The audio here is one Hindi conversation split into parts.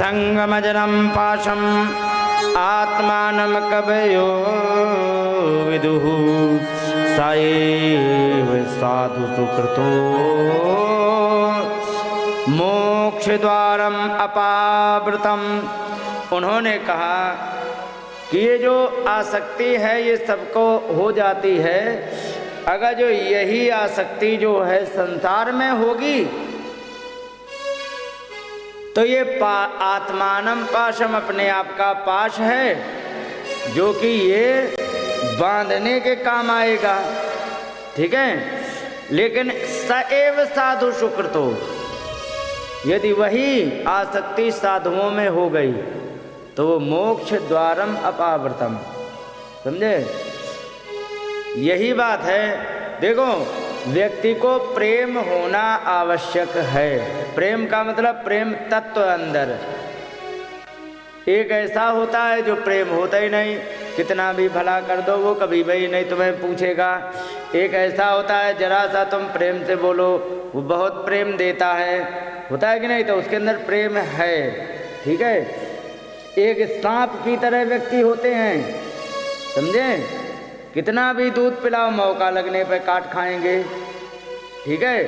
संगमजनम पाशम आत्मानं कवयो विदुः साएव साधु सुकृतो मोक्ष द्वारम अपावृतम। उन्होंने कहा कि ये जो आसक्ति है ये सबको हो जाती है, अगर जो यही आसक्ति जो है संसार में होगी तो ये आत्मानम पाशम अपने आप का पाश है जो कि ये बांधने के काम आएगा, ठीक है। लेकिन सएव साधु सुकृतो, यदि वही आसक्ति साधुओं में हो गई तो वो मोक्ष द्वारम अपावृतम, समझे। यही बात है। देखो व्यक्ति को प्रेम होना आवश्यक है। प्रेम का मतलब प्रेम तत्व अंदर। एक ऐसा होता है जो प्रेम होता ही नहीं, कितना भी भला कर दो वो कभी भी नहीं तुम्हें पूछेगा। एक ऐसा होता है जरा सा तुम प्रेम से बोलो वो बहुत प्रेम देता है, होता है कि नहीं, तो उसके अंदर प्रेम है, ठीक है। एक सांप की तरह व्यक्ति होते हैं, समझे। कितना भी दूध पिलाओ मौका लगने पर काट खाएंगे, ठीक है।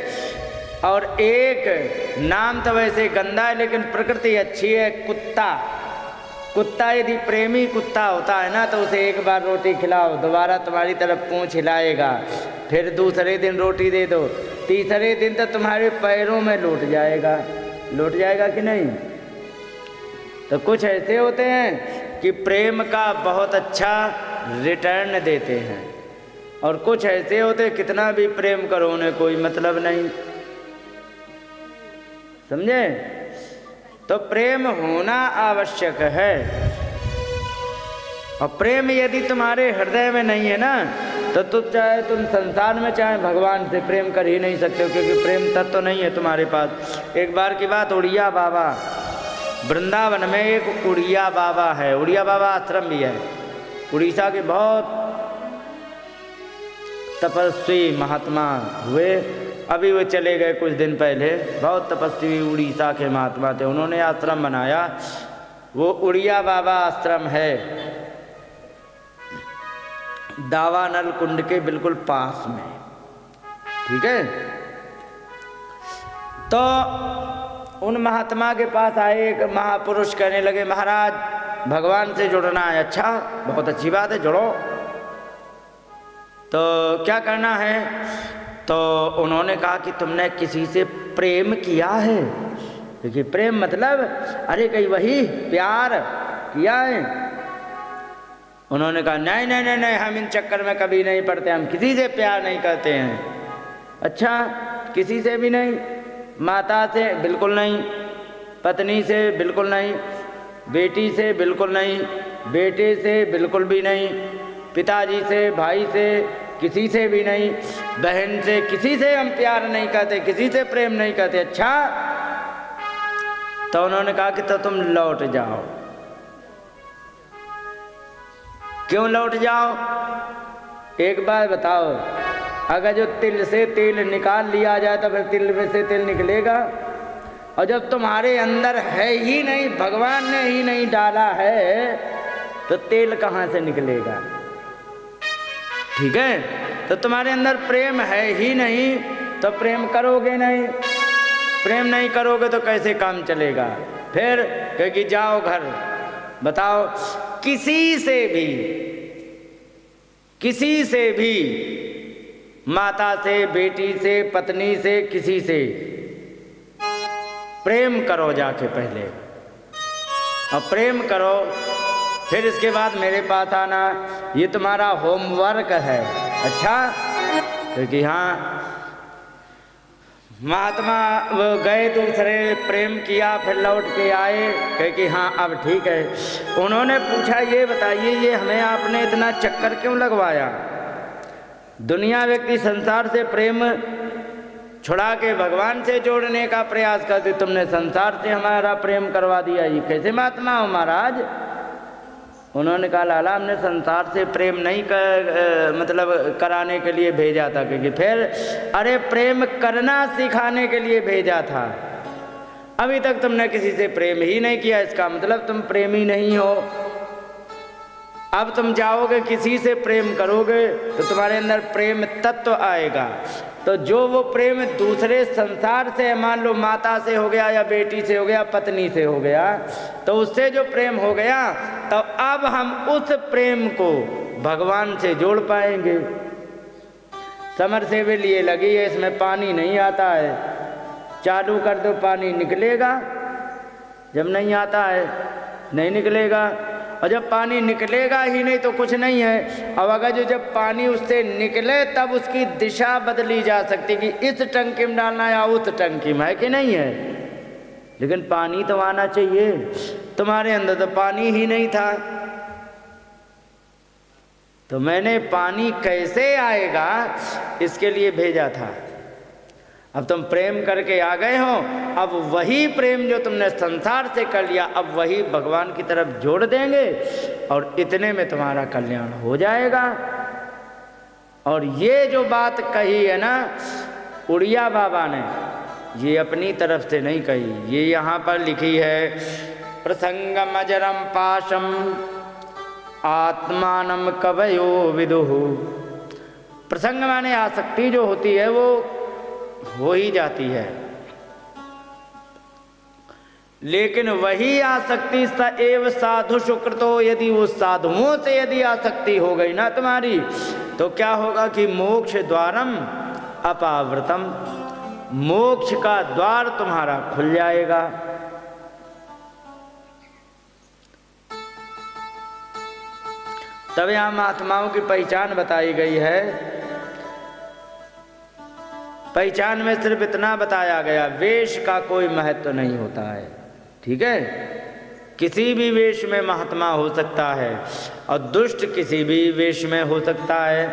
और एक नाम तो वैसे गंदा है लेकिन प्रकृति अच्छी है, कुत्ता। कुत्ता यदि प्रेमी कुत्ता होता है ना तो उसे एक बार रोटी खिलाओ दोबारा तुम्हारी तरफ पूंछ हिलाएगा, फिर दूसरे दिन रोटी दे दो, तीसरे दिन तो तुम्हारे पैरों में लौट जाएगा कि नहीं। तो कुछ ऐसे होते हैं कि प्रेम का बहुत अच्छा रिटर्न देते हैं, और कुछ ऐसे होते कितना भी प्रेम करो उन्हें कोई मतलब नहीं, समझे। तो प्रेम होना आवश्यक है, और प्रेम यदि तुम्हारे हृदय में नहीं है ना तो तुम संसार में चाहे भगवान से प्रेम कर ही नहीं सकते हो, क्योंकि प्रेम तत्व तो नहीं है तुम्हारे पास। एक बार की बात, उड़िया बाबा, वृंदावन में एक उड़िया बाबा है, उड़िया बाबा आश्रम भी है, उड़ीसा के बहुत तपस्वी महात्मा हुए, अभी वे चले गए कुछ दिन पहले। बहुत तपस्वी उड़ीसा के महात्मा थे, उन्होंने आश्रम बनाया, वो उड़िया बाबा आश्रम है दावानल कुंड के बिल्कुल पास में, ठीक है। तो उन महात्मा के पास आए एक महापुरुष, कहने लगे महाराज भगवान से जुड़ना है। अच्छा, बहुत अच्छी बात है, जुड़ो। तो क्या करना है? तो उन्होंने कहा कि तुमने किसी से प्रेम किया है? देखिए प्रेम मतलब अरे कहीं वही प्यार किया है? उन्होंने कहा नहीं नहीं नहीं नहीं, हम इन चक्कर में कभी नहीं पड़ते, हम किसी से प्यार नहीं करते हैं। अच्छा, किसी से भी नहीं? माता से बिल्कुल नहीं, पत्नी से बिल्कुल नहीं, बेटी से बिल्कुल नहीं, बेटे से बिल्कुल भी नहीं, पिताजी से, भाई से, किसी से भी नहीं, बहन से, किसी से हम प्यार नहीं करते, किसी से प्रेम नहीं करते। अच्छा, तो उन्होंने कहा कि तो तुम लौट जाओ। क्यों लौट जाओ? एक बात बताओ, अगर जो तिल से तेल निकाल लिया जाए तो फिर तिल में से तेल निकलेगा? और जब तुम्हारे अंदर है ही नहीं, भगवान ने ही नहीं डाला है, तो तेल कहाँ से निकलेगा? ठीक है, तो तुम्हारे अंदर प्रेम है ही नहीं तो प्रेम करोगे नहीं, प्रेम नहीं करोगे तो कैसे काम चलेगा? फिर क्योंकि जाओ घर, बताओ किसी से भी माता से, बेटी से, पत्नी से, किसी से प्रेम करो जाके पहले, और प्रेम करो फिर इसके बाद मेरे पास आना, ये तुम्हारा होमवर्क है। अच्छा, क्योंकि हाँ महात्मा वो गए दूसरे, प्रेम किया, फिर लौट के आए, क्योंकि हाँ अब ठीक है। उन्होंने पूछा ये बताइए ये हमें आपने इतना चक्कर क्यों लगवाया? दुनिया व्यक्ति संसार से प्रेम छुड़ा के भगवान से जोड़ने का प्रयास करते, तुमने संसार से हमारा प्रेम करवा दिया, ये कैसे महात्मा हो महाराज? उन्होंने कहा लाला हमने संसार से प्रेम नहीं मतलब कराने के लिए भेजा था, क्योंकि फिर अरे प्रेम करना सिखाने के लिए भेजा था। अभी तक तुमने किसी से प्रेम ही नहीं किया, इसका मतलब तुम प्रेमी नहीं हो। अब तुम जाओगे किसी से प्रेम करोगे तो तुम्हारे अंदर प्रेम तत्व आएगा। तो जो वो प्रेम दूसरे संसार से, मान लो माता से हो गया या बेटी से हो गया, पत्नी से हो गया, तो उससे जो प्रेम हो गया, तो अब हम उस प्रेम को भगवान से जोड़ पाएंगे। समरसेबल ये लगी है, इसमें पानी नहीं आता है, चालू कर दो पानी निकलेगा, जब नहीं आता है नहीं निकलेगा, और जब पानी निकलेगा ही नहीं तो कुछ नहीं है। अब अगर जब पानी उससे निकले तब उसकी दिशा बदली जा सकती कि इस टंकी में डालना या उस टंकी में, है कि नहीं है? लेकिन पानी तो आना चाहिए, तुम्हारे अंदर तो पानी ही नहीं था। तो मैंने पानी कैसे आएगा इसके लिए भेजा था। अब तुम प्रेम करके आ गए हो, अब वही प्रेम जो तुमने संसार से कर लिया, अब वही भगवान की तरफ जोड़ देंगे और इतने में तुम्हारा कल्याण हो जाएगा। और ये जो बात कही है ना उड़िया बाबा ने, ये अपनी तरफ से नहीं कही, ये यहाँ पर लिखी है, प्रसंगम अजरम पाशम आत्मानम कवयो विदुः। प्रसंग माने आसक्ति जो होती है वो हो ही जाती है, लेकिन वही आसक्ति स एव साधु सुकृतो, यदि वो साधुओं से यदि आसक्ति हो गई ना तुम्हारी, तो क्या होगा कि मोक्ष द्वारम अपावृतम, मोक्ष का द्वार तुम्हारा खुल जाएगा। तब यहां महात्माओं की पहचान बताई गई है। पहचान में सिर्फ इतना बताया गया, वेश का कोई महत्व नहीं होता है, ठीक है? किसी भी वेश में महात्मा हो सकता है और दुष्ट किसी भी वेश में हो सकता है।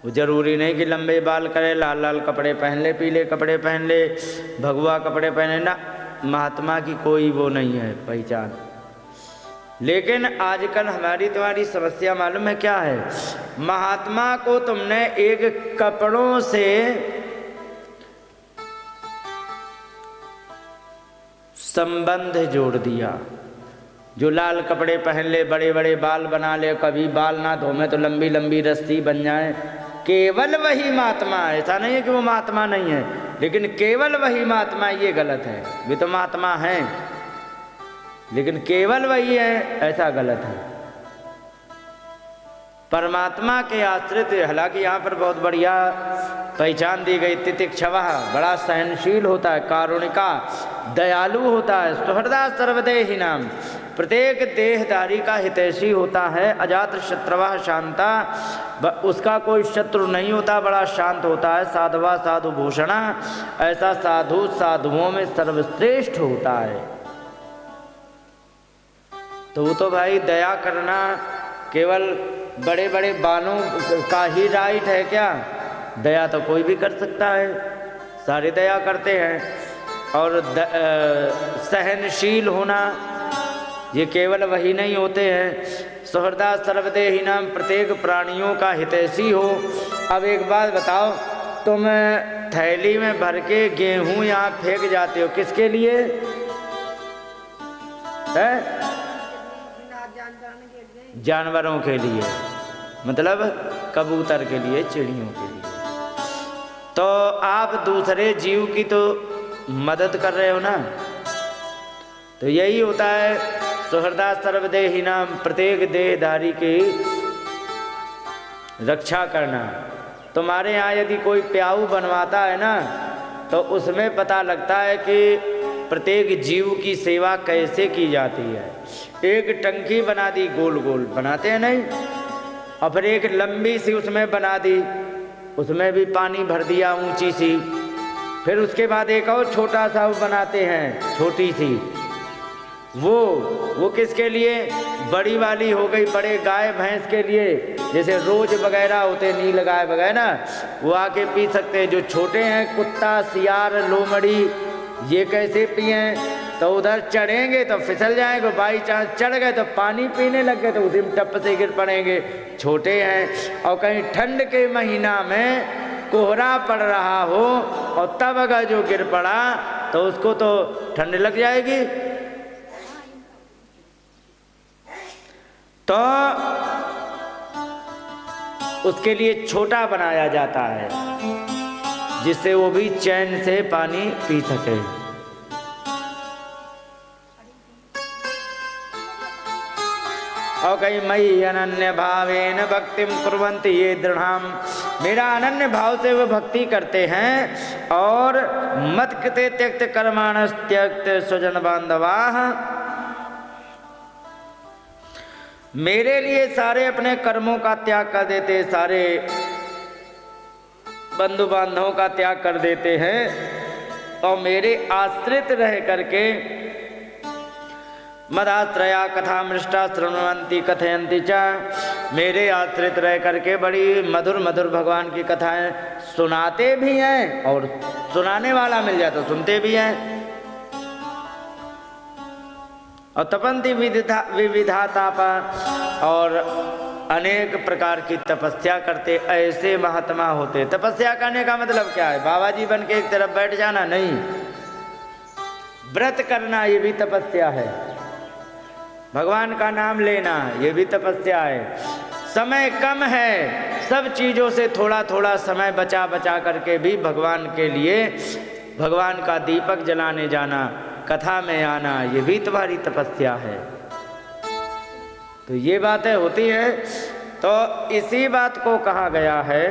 वो जरूरी नहीं कि लंबे बाल करे, लाल लाल कपड़े पहन ले, पीले कपड़े पहन ले, भगवा कपड़े पहने ना, महात्मा की कोई वो नहीं है पहचान। लेकिन आजकल हमारी तुम्हारी समस्या मालूम है क्या है? महात्मा को तुमने एक कपड़ों से संबंध जोड़ दिया। जो लाल कपड़े पहन ले, बड़े बड़े बाल बना ले, कभी बाल ना धोमे तो लंबी लंबी रस्सी बन जाए, केवल वही महात्मा है। ऐसा नहीं है कि वो महात्मा नहीं है, लेकिन केवल वही महात्मा, ये गलत है। वे तो महात्मा हैं लेकिन केवल वही है, ऐसा गलत है। परमात्मा के आश्रित, हालांकि यहाँ पर बहुत बढ़िया पहचान दी गई, तितिक्षवः, बड़ा सहनशील होता है, कारुणिका, दयालु होता है, सुहृदा सर्वदेही नाम, प्रत्येक देहधारी का हितैषी होता है, अजात शत्रवः शांता, उसका कोई शत्रु नहीं होता, बड़ा शांत होता है, साधवा साधु भूषणा, ऐसा साधु साधुओं में सर्वश्रेष्ठ होता है। तो वो तो भाई दया करना केवल बड़े बड़े बालों का ही राइट है क्या? दया तो कोई भी कर सकता है, सारे दया करते हैं। और सहनशील होना ये केवल वही नहीं होते हैं। सुहृदा सर्वदेही नाम, प्रत्येक प्राणियों का हितैषी हो। अब एक बात बताओ, तुम थैली में भर के गेहूँ यहाँ फेंक जाते हो, किसके लिए है? जानवरों के लिए, मतलब कबूतर के लिए, चिड़ियों के लिए। तो आप दूसरे जीव की तो मदद कर रहे हो ना। तो यही होता है सुहृदा सर्वदेही नाम, प्रत्येक देहधारी की रक्षा करना। तुम्हारे यहाँ यदि कोई प्याऊ बनवाता है ना, तो उसमें पता लगता है कि प्रत्येक जीव की सेवा कैसे की जाती है। एक टंकी बना दी, गोल गोल बनाते हैं नहीं, और फिर एक लंबी सी उसमें बना दी, उसमें भी पानी भर दिया ऊंची सी, फिर उसके बाद एक और छोटा सा वो बनाते हैं, छोटी सी, वो किसके लिए? बड़ी वाली हो गई, बड़े गाय भैंस के लिए, जैसे रोज वगैरह होते, नील गाय वगैरह ना, वो आके पी सकते हैं। जो छोटे हैं, कुत्ता, सियार, लोमड़ी, ये कैसे पिए? तो उधर चढ़ेंगे तो फिसल जाएंगे, बाई चांस चढ़ गए तो पानी पीने लग गए तो उसी में टप से गिर पड़ेंगे, छोटे हैं। और कहीं ठंड के महीना में कोहरा पड़ रहा हो और तब अगर जो गिर पड़ा तो उसको तो ठंड लग जाएगी। तो उसके लिए छोटा बनाया जाता है जिससे वो भी चैन से पानी पी सके। और कहीं मई अनन्य भावेन भक्तिम कुर्वन्ति ये दृढ़ाम, मेरा अनन्य भाव से वो भक्ति करते हैं। और मत कृते त्यक्त कर्माणस त्यक्त स्वजन बांधवाः, मेरे लिए सारे अपने कर्मों का त्याग कर देते, सारे बंधु बांधवों का त्याग कर देते हैं और मेरे आश्रित रह करके मदाश्रया कथा मृष्टा श्रृण्वन्ति कथयन्ति च, मेरे आश्रित रह करके बड़ी मधुर मधुर भगवान की कथाएं सुनाते भी हैं और सुनाने वाला मिल जाए तो सुनते भी हैं। और तपन्ति विविधा तापा, और अनेक प्रकार की तपस्या करते, ऐसे महात्मा होते। तपस्या करने का मतलब क्या है? बाबा जी बन के एक तरफ बैठ जाना नहीं, व्रत करना ये भी तपस्या है, भगवान का नाम लेना ये भी तपस्या है। समय कम है, सब चीज़ों से थोड़ा थोड़ा समय बचा बचा करके भी भगवान के लिए भगवान का दीपक जलाने जाना, कथा में आना, ये भी तुम्हारी तपस्या है। तो ये बातें होती है। तो इसी बात को कहा गया है